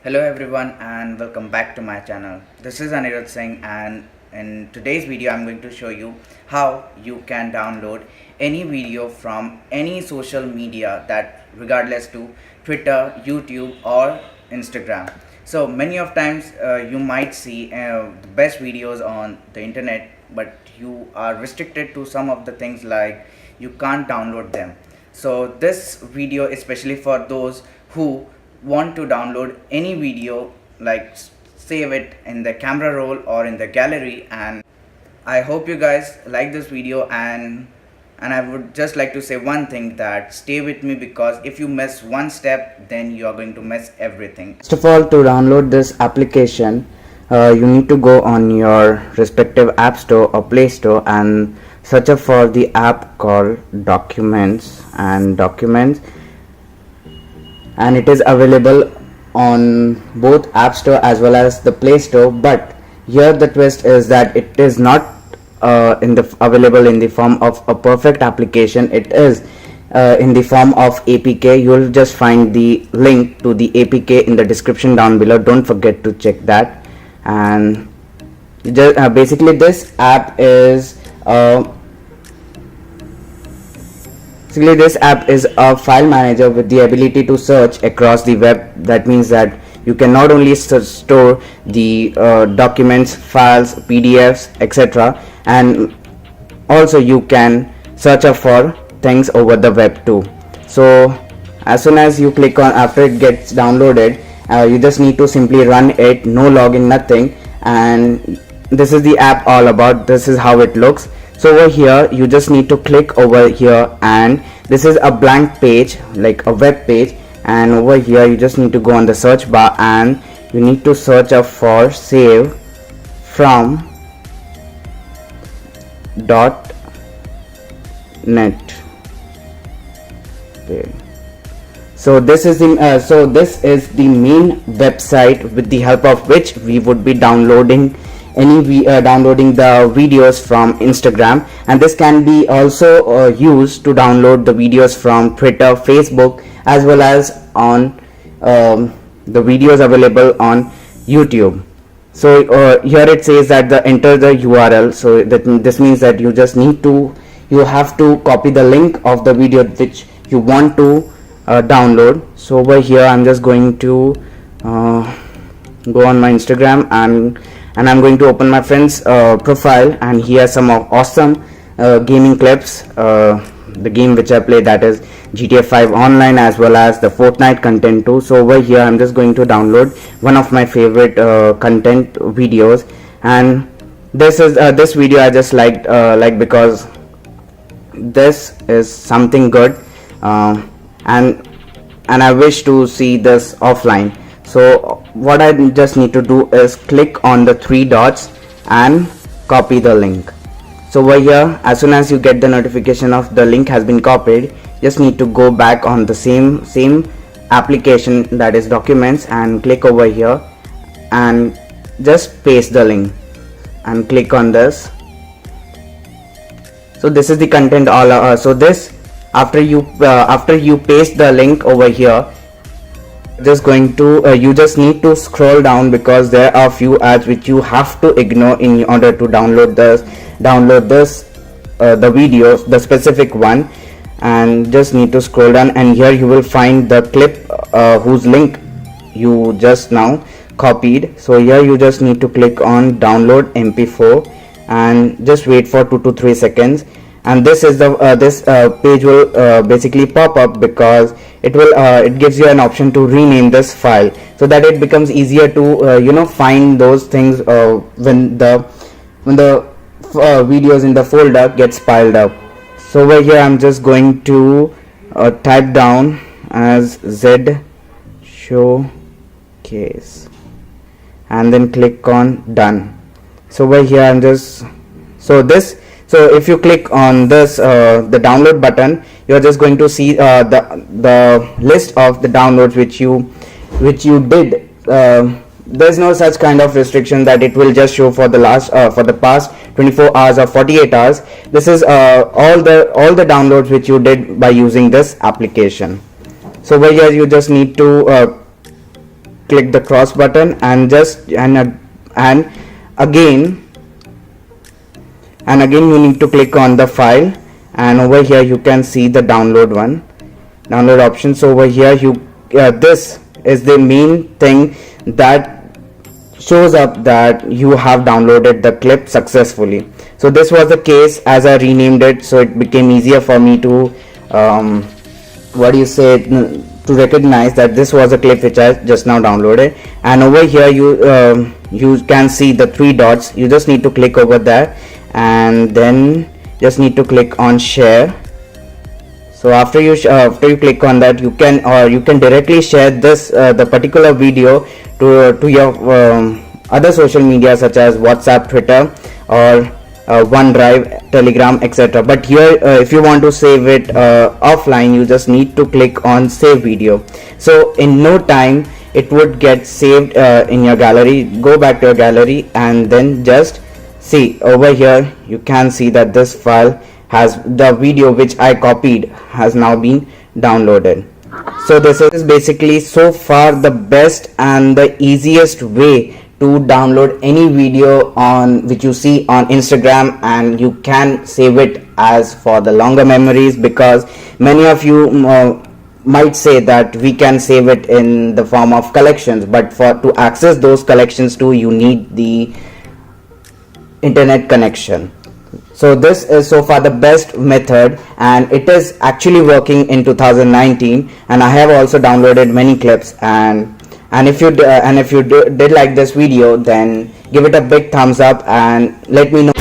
Hello everyone and welcome back to my channel. This is Anirudh Singh, and in today's video I'm going to show you how you can download any video from any social media, that regardless to Twitter, YouTube or Instagram. So many of times you might see the best videos on the internet, but you are restricted to some of the things, like you can't download them. So this video is especially for those who want to download any video, like save it in the camera roll or in the gallery. And I hope you guys like this video, and I would just like to say one thing, that stay with me, because if you miss one step, then you are going to miss everything. First of all, to download this application, you need to go on your respective app store or play store and search up for the app called Documents, and it is available on both app store as well as the play store. But here the twist is that it is not available in the form of a perfect application. It is in the form of APK. You will just find the link to the APK in the description down below. Don't forget to check that. And basically this app is a file manager with the ability to search across the web. That means that you can not only store the documents, files, PDFs, etc., and also you can search up for things over the web too. So as soon as you click on, after it gets downloaded, you just need to simply run it, no login, nothing, and this is the app all about. This is how it looks. So over here you just need to click over here, and this is a blank page, like a web page, and over here you just need to go on the search bar and you need to search up for save from .net. Okay. So this is the main website with the help of which we would be downloading the videos from Instagram, and this can be also used to download the videos from Twitter, Facebook, as well as on the videos available on YouTube. So here it says that enter the URL. So this means that you have to copy the link of the video which you want to download. So over here I'm just going to go on my Instagram, and I'm going to open my friend's profile, and here are some of awesome gaming clips, the game which I play, that is GTA 5 online, as well as the Fortnite content too. So over here I'm just going to download one of my favorite content videos, and this video I just liked because this is something good, and I wish to see this offline. So what I just need to do is click on the three dots and copy the link. So over here, as soon as you get the notification of the link has been copied, just need to go back on the same application, that is Documents, and click over here and just paste the link and click on this. So this is the content all. So this, after you paste the link over here, you just need to scroll down, because there are few ads which you have to ignore in order to download the videos, the specific one, and just need to scroll down, and here you will find the clip whose link you just now copied. So here you just need to click on download MP4 and just wait for 2 to 3 seconds, and this is the page will basically pop up, because it gives you an option to rename this file, so that it becomes easier to find those things when the videos in the folder gets piled up. So over here I'm just going to type down as Z showcase and then click on done. So over here I'm just so if you click on this the download button, you are just going to see the list of the downloads which you did. There's no such kind of restriction that it will just show for the past 24 hours or 48 hours. This is all the downloads which you did by using this application. So over here you just need to click the cross button and again you need to click on the file, and over here you can see the download option. So over here this is the main thing that shows up that you have downloaded the clip successfully. So this was the case as I renamed it, so it became easier for me to to recognize that this was a clip which I just now downloaded. And over here you can see the three dots. You just need to click over there and then just need to click on share. So after you click on that, you can directly share this the particular video to your other social media such as WhatsApp, Twitter, or OneDrive, Telegram, etc. But here if you want to save it offline, you just need to click on save video. So in no time it would get saved in your gallery. Go back to your gallery and then just see over here. You can see that this file has the video which I copied has now been downloaded. So this is basically so far the best and the easiest way to download any video on which you see on Instagram, and you can save it as for the longer memories, because many of you might say that we can save it in the form of collections, but to access those collections too, you need the internet connection. So this is so far the best method, and it is actually working in 2019, and I have also downloaded many clips. And if you did like this video, then give it a big thumbs up and let me know